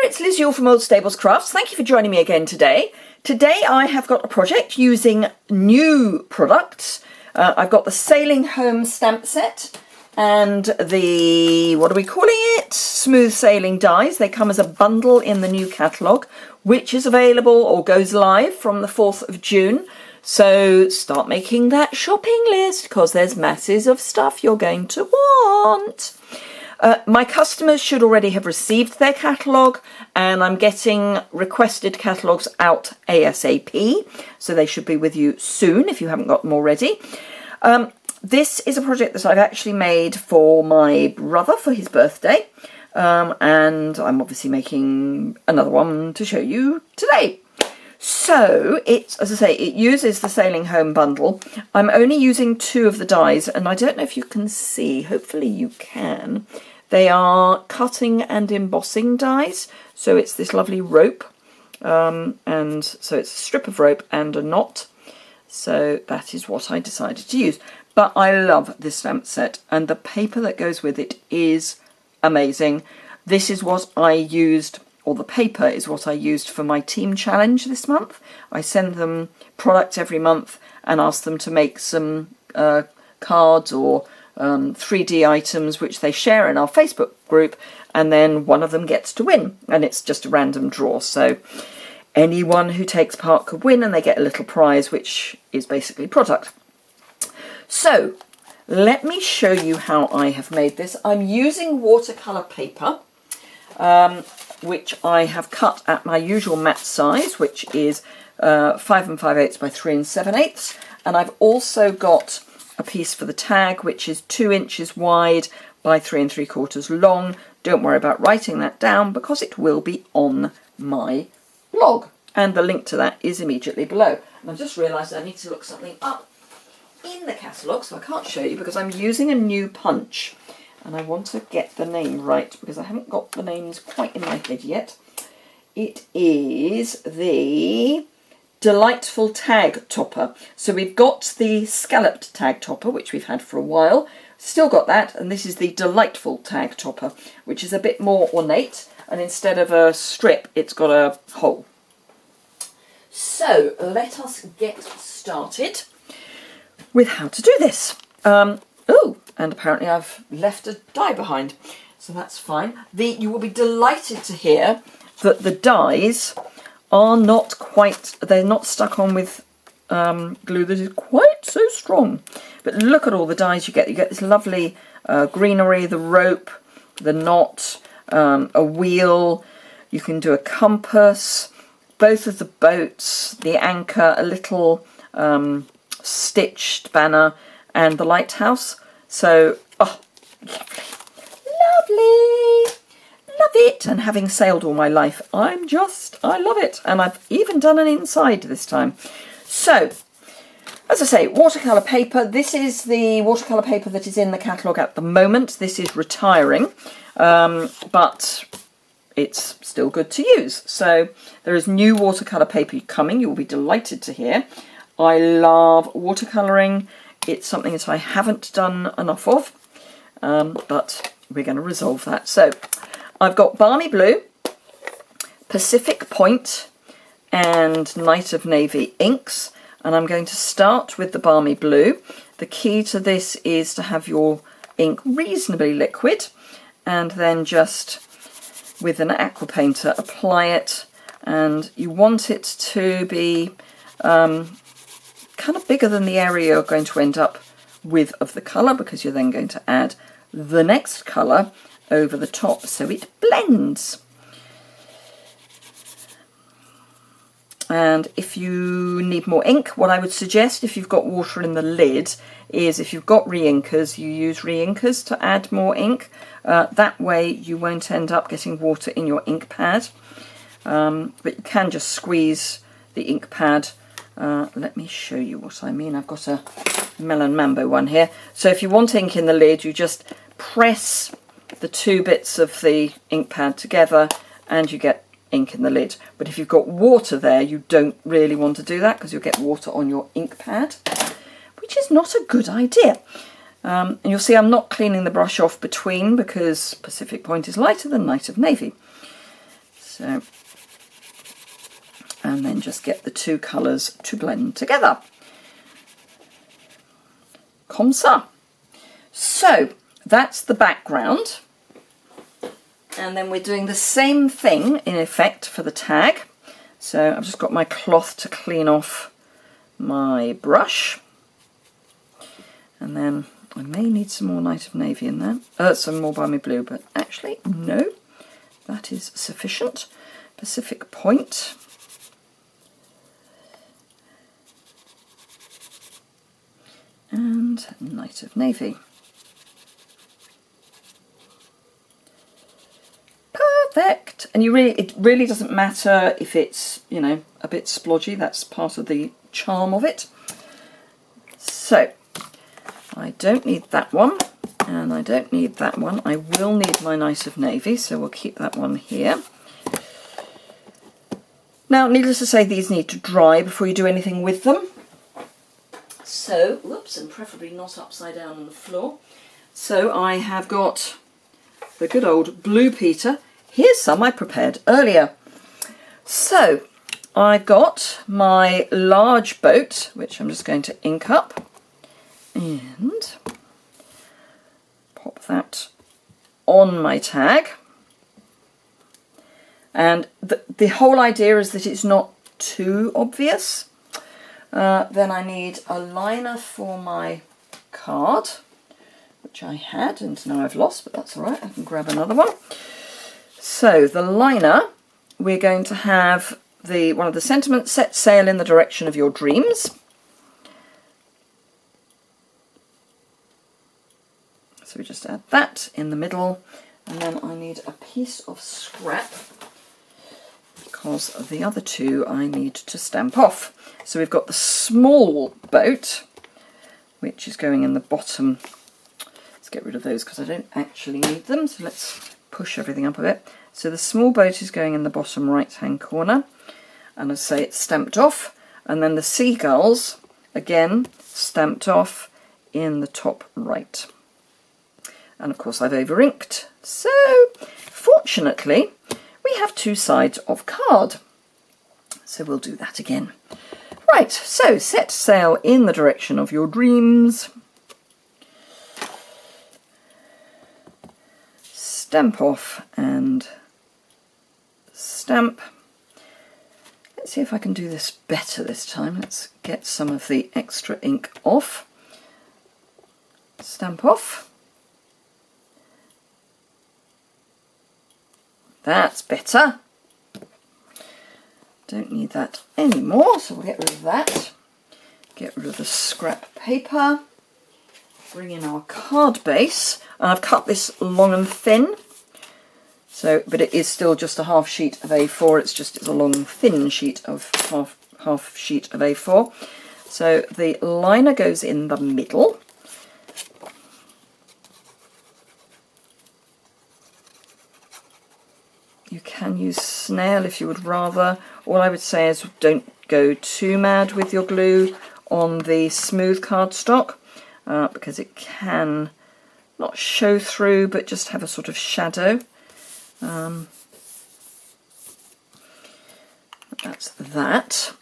it's Liz Yuille from Old Stables Crafts. Thank you for joining me again today. Today I have got a project using new products. I've got the Sailing Home stamp set and the, what are we calling it? Smooth Sailing dies. They come as a bundle in the new catalogue, which is available or goes live from the 4th of June. So start making that shopping list because there's masses of stuff you're going to want. My customers should already have received their catalogue, and I'm getting requested catalogues out ASAP, so they should be with you soon if you haven't got them already. This is a project that I've actually made for my brother for his birthday, and I'm obviously making another one to show you today. So, it's, as I say, it uses the Sailing Home bundle. I'm only using 2 of the dies, and I don't know if you can see, hopefully you can. They are cutting and embossing dies, so it's this lovely rope, and so it's a strip of rope and a knot. So that is what I decided to use. But I love this stamp set, and the paper that goes with it is amazing. This is what I used, or the paper is what I used for my team challenge this month. I send them products every month and ask them to make some cards or 3D items which they share in our Facebook group, and then one of them gets to win, and it's just a random draw. So anyone who takes part could win, and they get a little prize which is basically product. So let me show you how I have made this. I'm using watercolour paper, which I have cut at my usual mat size, which is 5 5/8 by 3 7/8, and I've also got a piece for the tag which is 2 inches wide by 3 3/4 long. Don't worry about writing that down because it will be on my blog, and the link to that is immediately below. And I've just realised I need to look something up in the catalogue, so I can't show you because I'm using a new punch. And I want to get the name right because I haven't got the names quite in my head yet. It is the Delightful Tag Topper. So we've got the Scalloped Tag Topper, which we've had for a while. Still got that, and this is the Delightful Tag Topper, which is a bit more ornate. And instead of a strip, it's got a hole. So let us get started with how to do this. Oh, and apparently I've left a die behind, so that's fine. You will be delighted to hear that the dies are not quite, they're not stuck on with glue that is quite so strong. But look at all the dies you get. You get this lovely greenery, the rope, the knot, a wheel. You can do a compass, both of the boats, the anchor, a little stitched banner, and the lighthouse. So, oh, lovely, lovely, love it. And having sailed all my life, I love it. And I've even done an inside this time. So, as I say, watercolour paper. This is the watercolour paper that is in the catalogue at the moment. This is retiring, but it's still good to use. So there is new watercolour paper coming. You will be delighted to hear. I love watercolouring. It's something that I haven't done enough of, but we're going to resolve that. So I've got Balmy Blue, Pacific Point, and Night of Navy inks, and I'm going to start with the Balmy Blue. The key to this is to have your ink reasonably liquid, and then just with an aqua painter apply it, and you want it to be kind of bigger than the area you're going to end up with of the colour, because you're then going to add the next colour over the top so it blends. And if you need more ink, what I would suggest if you've got water in the lid is, if you've got re-inkers, you use re-inkers to add more ink. That way you won't end up getting water in your ink pad, but you can just squeeze the ink pad. Let me show you what I mean. I've got a Melon Mambo one here. So if you want ink in the lid, you just press the 2 bits of the ink pad together and you get ink in the lid. But if you've got water there, you don't really want to do that because you'll get water on your ink pad, which is not a good idea. And you'll see I'm not cleaning the brush off between because Pacific Point is lighter than Night of Navy. So, and then just get the two colours to blend together. Comme ça. So that's the background, and then we're doing the same thing in effect for the tag. So I've just got my cloth to clean off my brush, and then I may need some more Night of Navy in there, some more Balmy Blue, but actually no, that is sufficient. Pacific Point. And Night of Navy. Perfect. And it really doesn't matter if it's, you know, a bit splodgy. That's part of the charm of it. So I don't need that one, and I don't need that one. I will need my Night of Navy, so we'll keep that one here. Now, needless to say, these need to dry before you do anything with them. So, whoops, and preferably not upside down on the floor. So I have got the good old Blue Peter. Here's some I prepared earlier. So I've got my large boat, which I'm just going to ink up and pop that on my tag. And the whole idea is that it's not too obvious. Then I need a liner for my card, which I had and now I've lost, but that's all right, I can grab another one. So the liner, we're going to have one of the sentiments, set sail in the direction of your dreams. So we just add that in the middle, and then I need a piece of scrap because the other two I need to stamp off. So we've got the small boat, which is going in the bottom. Let's get rid of those because I don't actually need them. So let's push everything up a bit. So the small boat is going in the bottom right-hand corner. And I say it's stamped off. And then the seagulls, again, stamped off in the top right. And of course I've over-inked. So, fortunately, we have two sides of card. So we'll do that again. Right, so set sail in the direction of your dreams. Stamp off and stamp. Let's see if I can do this better this time. Let's get some of the extra ink off. Stamp off. That's better. Don't need that anymore, so we'll get rid of that. Get rid of the scrap paper. Bring in our card base. And I've cut this long and thin. So, but it is still just a half sheet of A4. It's a long thin sheet of half sheet of A4. So the liner goes in the middle. You can use snail if you would rather. All I would say is don't go too mad with your glue on the smooth cardstock because it can not show through but just have a sort of shadow. That's that.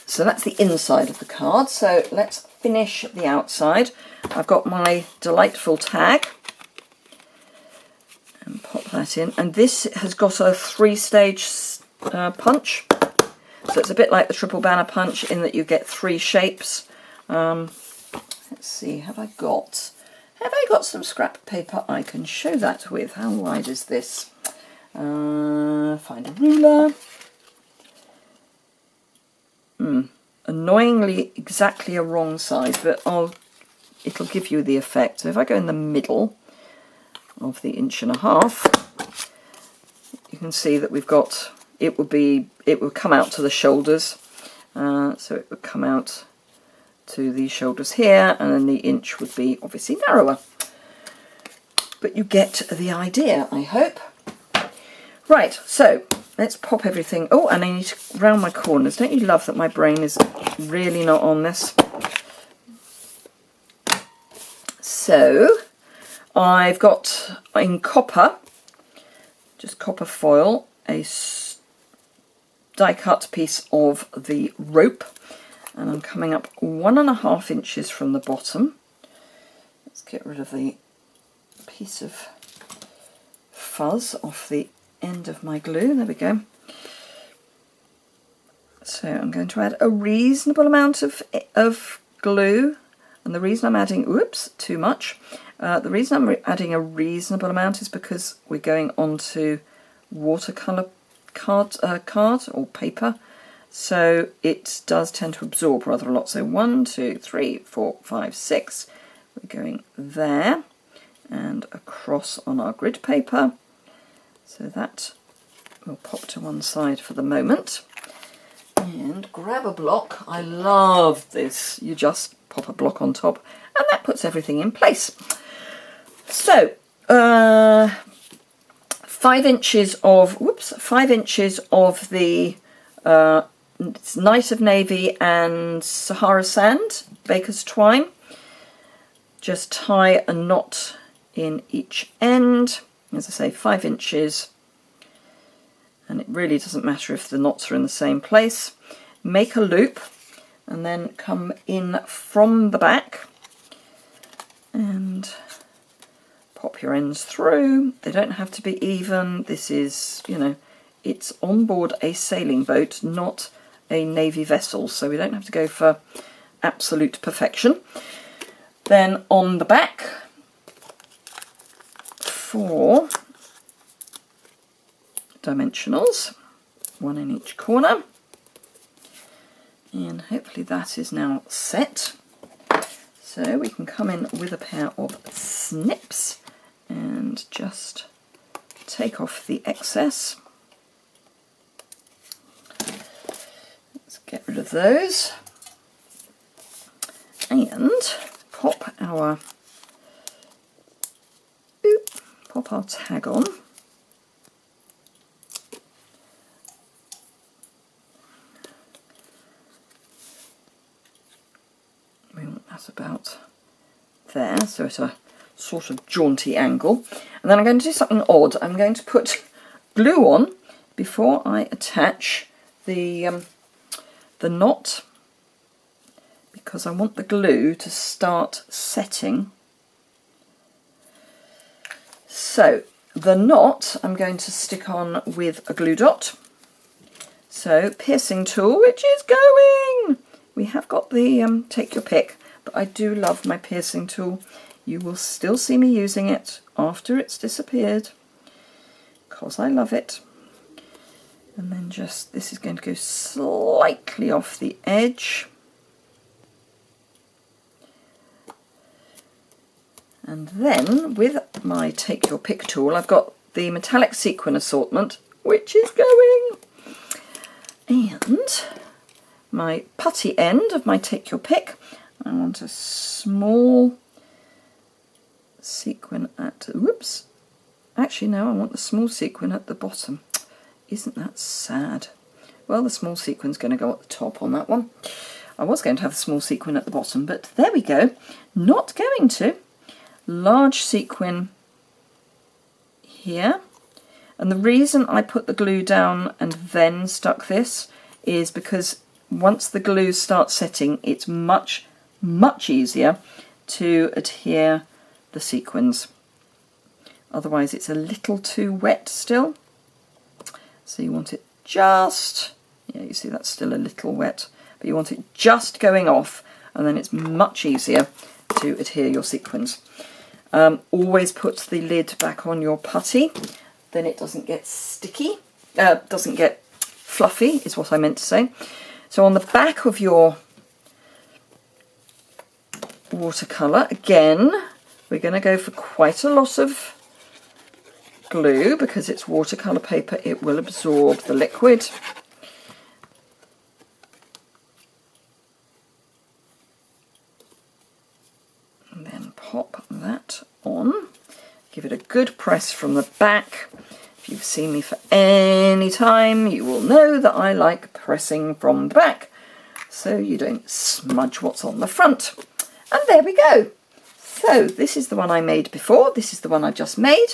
So that's the inside of the card. So let's finish the outside. I've got my delightful tag. And pop that in, and this has got a 3-stage punch, so it's a bit like the triple banner punch in that you get 3 shapes. Let's see, have I got some scrap paper I can show that with? How wide is this? Find a ruler. Annoyingly exactly a wrong size, but it'll give you the effect. So if I go in the middle of the 1.5 inches, you can see that we've got, it would come out to the shoulders, so it would come out to the shoulders here, and then the inch would be obviously narrower, but you get the idea, I hope. Right, so let's pop everything. Oh, and I need to round my corners. Don't you love that my brain is really not on this? So I've got in copper, just copper foil, a die cut piece of the rope, and I'm coming up 1.5 inches from the bottom. Let's get rid of the piece of fuzz off the end of my glue. There we go. So I'm going to add a reasonable amount of glue, and the reason I'm adding, oops, too much. The reason I'm adding a reasonable amount is because we're going onto watercolour card or paper, so it does tend to absorb rather a lot. So 1, 2, 3, 4, 5, 6. We're going there and across on our grid paper. So that will pop to one side for the moment. And grab a block. I love this. You just pop a block on top and that puts everything in place. So 5 inches of the Night of Navy and Sahara Sand, Baker's Twine. Just tie a knot in each end. As I say, 5 inches. And it really doesn't matter if the knots are in the same place. Make a loop and then come in from the back and pop your ends through. They don't have to be even. This is, you know, it's on board a sailing boat, not a navy vessel, so we don't have to go for absolute perfection. Then on the back, 4 dimensionals, 1 in each corner, and hopefully that is now set. So we can come in with a pair of snips and just take off the excess. Let's get rid of those and pop our tag on. We want that about there, so at a sort of jaunty angle. And then I'm going to do something odd. I'm going to put glue on before I attach the knot, because I want the glue to start setting. So the knot I'm going to stick on with a glue dot. So piercing tool, which is going. We have got the take your pick, but I do love my piercing tool. You will still see me using it after it's disappeared, because I love it. And then just, this is going to go slightly off the edge. And then with my take your pick tool, I've got the metallic sequin assortment, which is going. And my putty end of my take your pick, I want a small sequin at, whoops, actually no, I want the small sequin at the bottom. Isn't that sad? Well, the small sequin's going to go at the top on that one. I was going to have the small sequin at the bottom, but there we go. Not going to. Large sequin here. And the reason I put the glue down and then stuck this is because once the glue starts setting, it's much, much easier to adhere the sequins. Otherwise it's a little too wet still. So you want it just, yeah, you see that's still a little wet, but you want it just going off, and then it's much easier to adhere your sequins. Always put the lid back on your putty, then it doesn't get sticky, doesn't get fluffy is what I meant to say. So on the back of your watercolour, again, we're going to go for quite a lot of glue because it's watercolour paper, it will absorb the liquid. And then pop that on, give it a good press from the back. If you've seen me for any time, you will know that I like pressing from the back so you don't smudge what's on the front. And there we go. So this is the one I made before, this is the one I just made.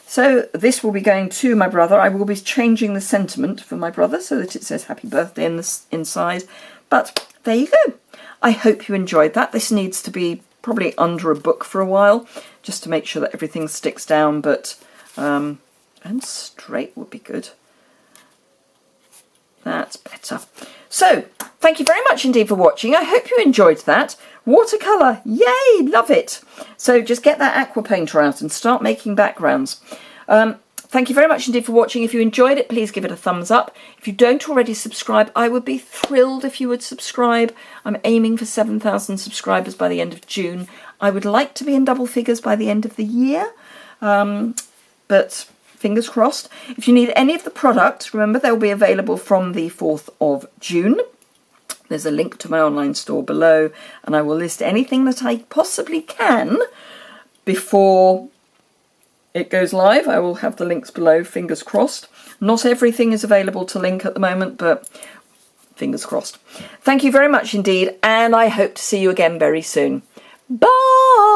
So this will be going to my brother. I will be changing the sentiment for my brother so that it says happy birthday inside. But there you go. I hope you enjoyed that. This needs to be probably under a book for a while, just to make sure that everything sticks down, but and straight would be good. That's better. So, thank you very much indeed for watching. I hope you enjoyed that. Watercolour, yay, love it. So just get that aqua painter out and start making backgrounds. Thank you very much indeed for watching. If you enjoyed it, please give it a thumbs up. If you don't already subscribe, I would be thrilled if you would subscribe. I'm aiming for 7,000 subscribers by the end of June. I would like to be in double figures by the end of the year, but fingers crossed. If you need any of the products, remember they'll be available from the 4th of June. There's a link to my online store below, and I will list anything that I possibly can before it goes live. I will have the links below, fingers crossed. Not everything is available to link at the moment, but fingers crossed. Thank you very much indeed, and I hope to see you again very soon. Bye!